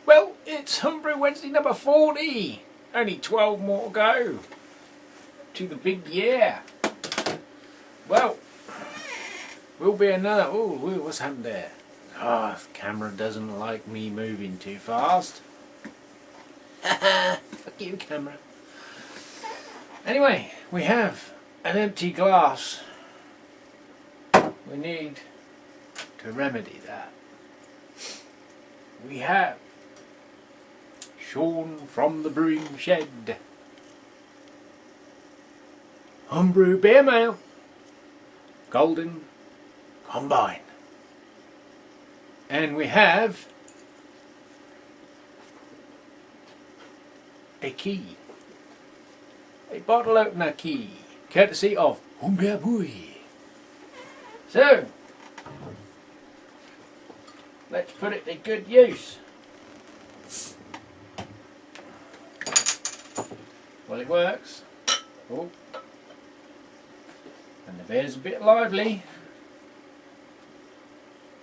Well, it's HomeBrew Wednesday number 40. Only 12 more to go to the big year. Well, will be another. Oh, what's happened there? Oh, the camera doesn't like me moving too fast. Fuck you, camera. Anyway, we have an empty glass. We need to remedy that. We have Sean from the brewing shed. HomeBrew beer mail. Golden Combine. And we have a key. A bottle opener key. Courtesy of HomeBrew. So, let's put it to good use. Well, it works. Oh. And the beer's a bit lively,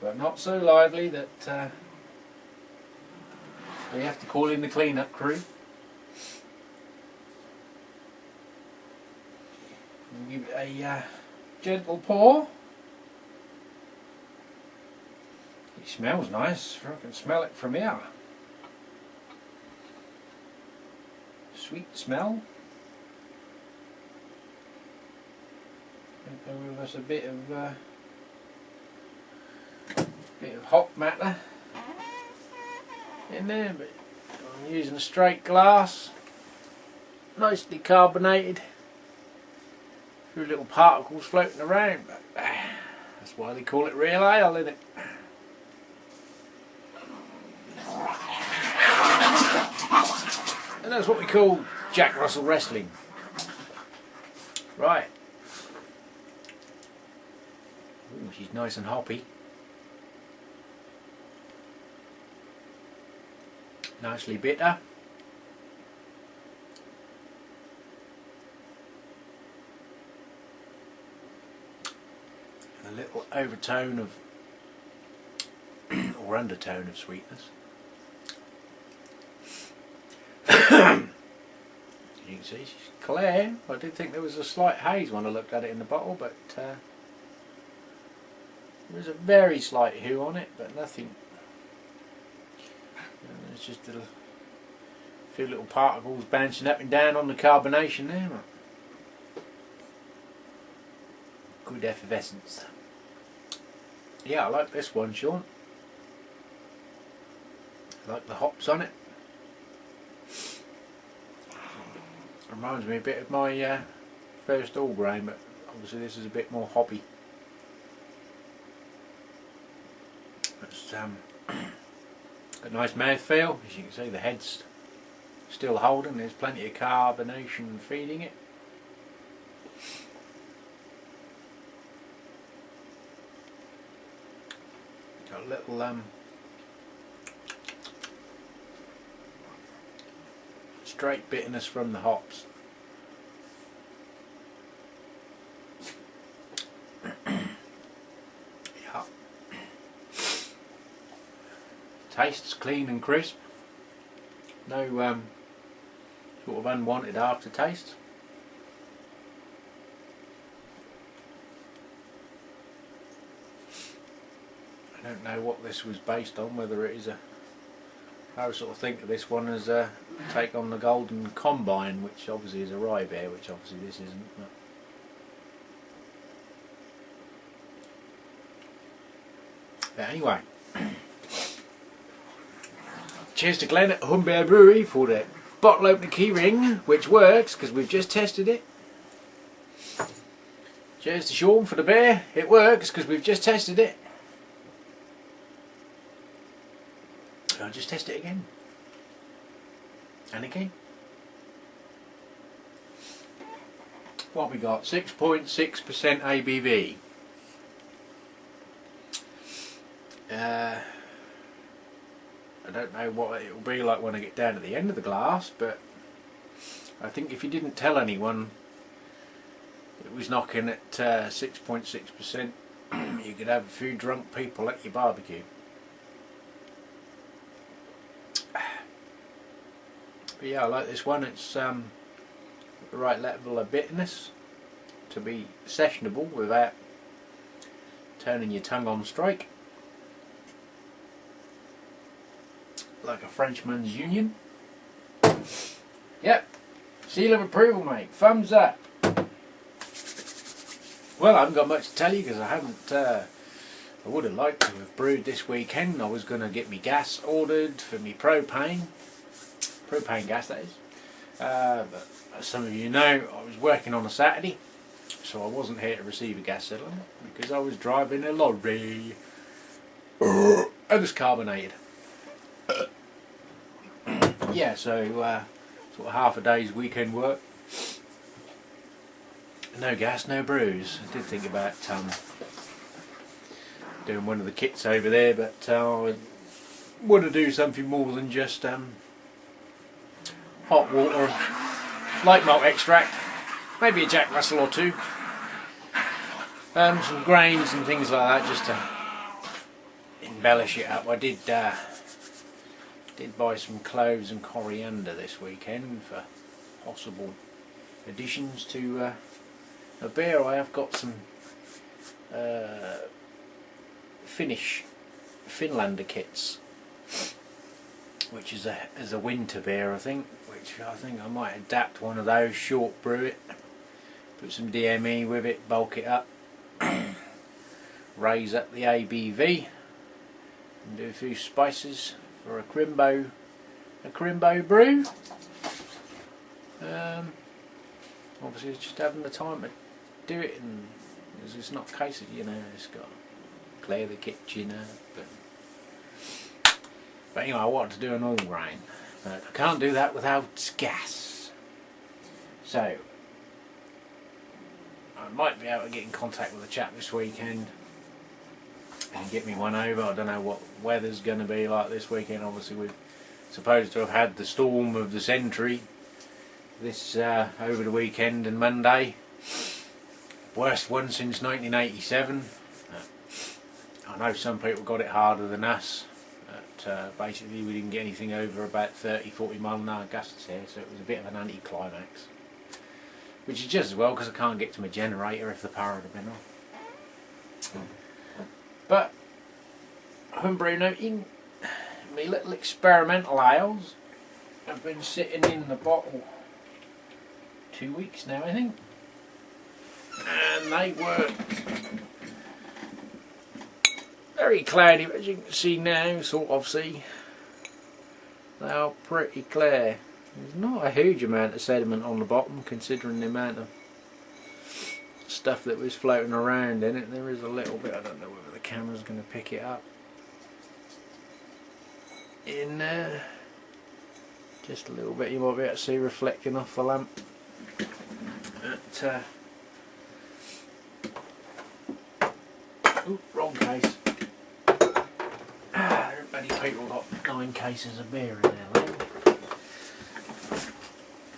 but not so lively that we have to call in the clean-up crew. And give it a gentle pour. It smells nice. I can smell it from here. Sweet smell. There's a bit of hop matter in there, but I'm using a straight glass, nicely carbonated. A few little particles floating around, but that's why they call it real ale, isn't it? And that's what we call Jack Russell wrestling. Right. Ooh, she's nice and hoppy. Nicely bitter. And a little overtone of or undertone of sweetness. You can see she's clear. I did think there was a slight haze when I looked at it in the bottle, but there was a very slight hue on it, but nothing. And there's just a few little particles bouncing up and down on the carbonation there. Good effervescence. Yeah, I like this one, Sean. I like the hops on it. Reminds me a bit of my first all grain, but obviously this is a bit more hoppy. It's got a nice mouthfeel. As you can see, the head's still holding. There's plenty of carbonation feeding it. Got a little straight bitterness from the hops. Yeah. Tastes clean and crisp. No sort of unwanted aftertaste. I don't know what this was based on, whether it is a... I would sort of think of this one as a take on the Golden Combine, which obviously is a rye beer, which obviously this isn't. But anyway, cheers to Glenn at HomeBrew Brewery for the bottle opener key ring, which works because we've just tested it. Cheers to Sean for the beer, it works because we've just tested it. I'll just test it again. And again. What have we got? 6.6% ABV. I don't know what it will be like when I get down to the end of the glass, but I think if you didn't tell anyone it was knocking at 6.6%, you could have a few drunk people at your barbecue. But yeah, I like this one. It's the right level of bitterness to be sessionable without turning your tongue on strike, like a Frenchman's Union. Yep, seal of approval, mate. Thumbs up. Well, I haven't got much to tell you because I haven't. I would have liked to have brewed this weekend. I was going to get me gas ordered for me propane gas, that is. But as some of you know, I was working on a Saturday, so I wasn't here to receive a gas settlement because I was driving a lorry. And it's carbonated. Yeah, so sort of half a day's weekend work. No gas, no brews. I did think about doing one of the kits over there, but I want to do something more than just hot water, light malt extract, maybe a Jack Russell or two, some grains and things like that, just to embellish it up. I did buy some cloves and coriander this weekend for possible additions to a beer. I have got some Finlander kits, which is a winter beer, I think, which I think I might adapt one of those, short brew it, put some DME with it, bulk it up, raise up the ABV, and do a few spices for a crimbo brew. Obviously, it's just having the time to do it, and it's not a case of, you know, it's got to clear the kitchen up. But anyway, I want to do an all grain, but I can't do that without gas. So I might be able to get in contact with a chap this weekend and get me one over. I don't know what weather's going to be like this weekend. Obviously, we're supposed to have had the storm of the century this over the weekend and Monday. Worst one since 1987. I know some people got it harder than us, but basically we didn't get anything over about 30-40 mile an hour gusts here, so it was a bit of an anti-climax. Which is just as well, because I can't get to my generator if the power had been off. But homebrew noting, my little experimental ales have been sitting in the bottle 2 weeks now, I think, and they were very cloudy, as you can see now, sort of see. They are pretty clear. There's not a huge amount of sediment on the bottom, considering the amount of stuff that was floating around in it. There is a little bit, I don't know whether the camera's going to pick it up, in there. Just a little bit, you might be able to see reflecting off the lamp. But, ooh, wrong case. Everybody people got 9 cases of beer in there, though.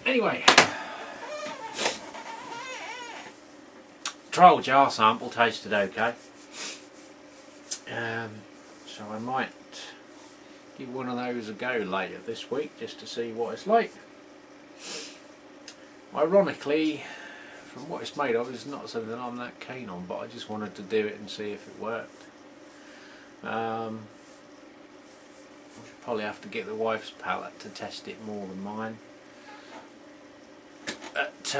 Anyway, trial jar sample tasted okay. So I might give one of those a go later this week just to see what it's like. Ironically, from what it's made of, it's not something I'm that keen on, but I just wanted to do it and see if it worked. I should probably have to get the wife's palate to test it more than mine. But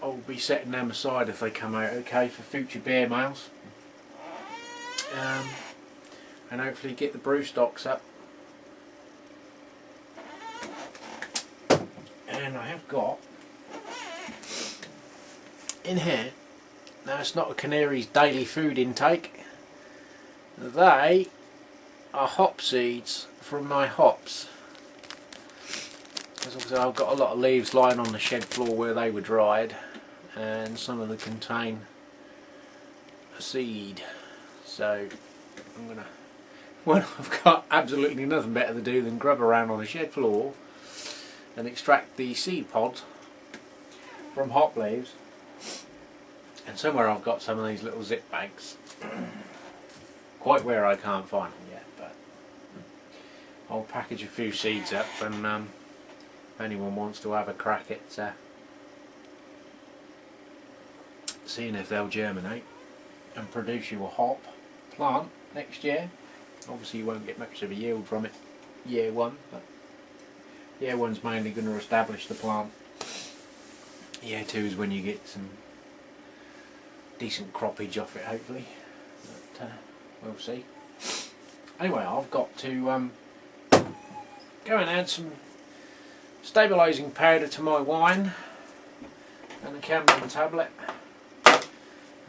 I'll be setting them aside if they come out okay for future beer mails. And hopefully get the brew stocks up. And I have got in here, now it's not a canary's daily food intake, they are hop seeds from my hops. Because obviously I've got a lot of leaves lying on the shed floor where they were dried, and some of them contain a seed. So I'm gonna, well, I've got absolutely nothing better to do than grub around on the shed floor and extract the seed pods from hop leaves. And somewhere I've got some of these little zip bags, quite where I can't find them yet, but I'll package a few seeds up, and if anyone wants to have a crack at seeing if they'll germinate and produce you a hop plant next year. Obviously you won't get much of a yield from it year one, but year one's mainly going to establish the plant. Year two is when you get some decent croppage off it, hopefully, but we'll see. Anyway, I've got to go and add some stabilising powder to my wine and a Camden tablet,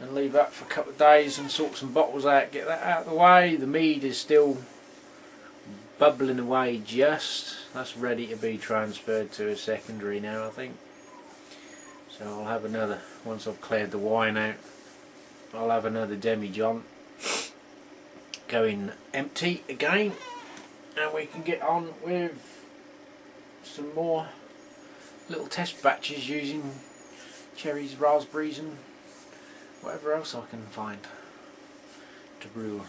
and leave that for a couple of days and sort some bottles out, get that out of the way. The mead is still bubbling away just. That's ready to be transferred to a secondary now, I think. So I'll have another, once I've cleared the wine out, I'll have another demi-john going empty again, and we can get on with some more little test batches using cherries, raspberries and whatever else I can find to brew.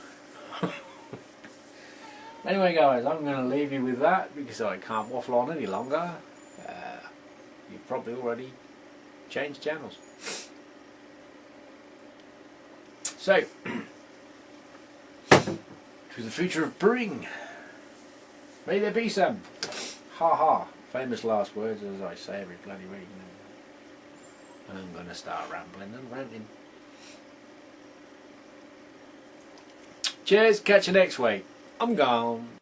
Anyway guys, I'm going to leave you with that because I can't waffle on any longer. You've probably already changed channels. So, to the future of brewing. May there be some. Ha ha. Famous last words, as I say every bloody week. I'm going to start rambling and ranting. Cheers, catch you next week. I'm gone.